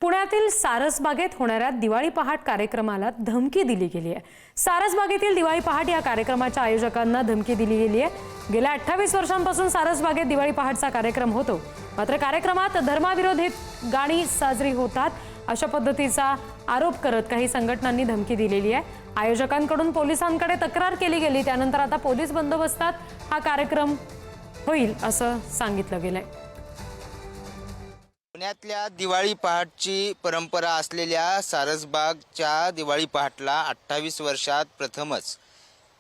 पुण्यातील सारसबागेत होणाऱ्या दिवाळी पहाट कार्यक्रमाला धमकी दिली गेली आहे। सारसबागेतील दिवाळी पहाट या कार्यक्रमाच्या आयोजकांना धमकी दिली गेली आहे। गेल्या 28 वर्षांपासून सारसबागेत दिवाळी पहाटचा कार्यक्रम होतो, मात्र कार्यक्रमात धर्माविरोधी गाणी साजरी होतात अशा पद्धतीचा आरोप करत काही संघटनांनी धमकी दिलेली आहे। आयोजकांकडून पोलिसांकडे तक्रार केली गेली, त्यानंतर आता पोलीस बंदोबस्तात हा कार्यक्रम होईल असं सांगितलं गेलंय। पुण्यातल्या दिवाळी पहाटची परंपरा असलेल्या सारसबागच्या दिवाळी पहाटला 28 वर्षात प्रथमच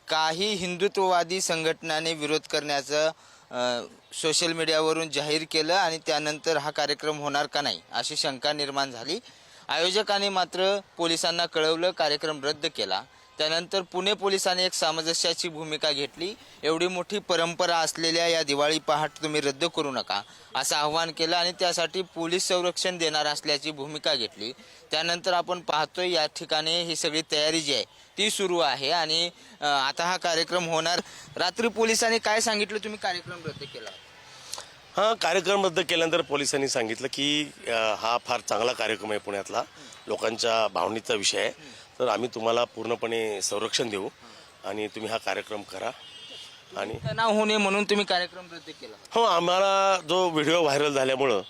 काही हिंदुत्ववादी संघटनांनी विरोध करण्याचं सोशल मीडियावरून जाहीर केलं आणि त्यानंतर हा कार्यक्रम होणार का नाही अशी शंका निर्माण झाली। आयोजकांनी मात्र पोलिसांना कळवलं, कार्यक्रम रद्द केला। त्यानंतर पुणे पोलिसांनी एक सामंजस्याची भूमिका घेतली। एवढी मोठी परंपरा असलेल्या या दिवाळी पहाट तुम्ही रद्द करू नका असं आवाहन केलं आणि त्यासाठी पोलीस संरक्षण देणार असल्याची भूमिका घेतली। त्यानंतर आपण पाहतोय या ठिकाणी ही सगळी तयारी जी आहे ती सुरू आहे आणि आता हा कार्यक्रम होणार। रात्री पोलिसांनी काय सांगितलं, तुम्ही कार्यक्रम रद्द केला? हां, कार्यक्रम रद्द केल्यानंतर पोलिसांनी सांगितलं की हा फार चांगला कार्यक्रम आहे, पुण्यातला लोकांच्या भावनेचा विषय आहे, तर आम्ही तुम्हाला पूर्णपणे संरक्षण देऊ आणि तुम्ही हा कार्यक्रम करा। आणि तणाव होणे म्हणून तुम्ही कार्यक्रम रद्द केला? हो, आम्हाला जो व्हिडिओ व्हायरल झाल्यामुळं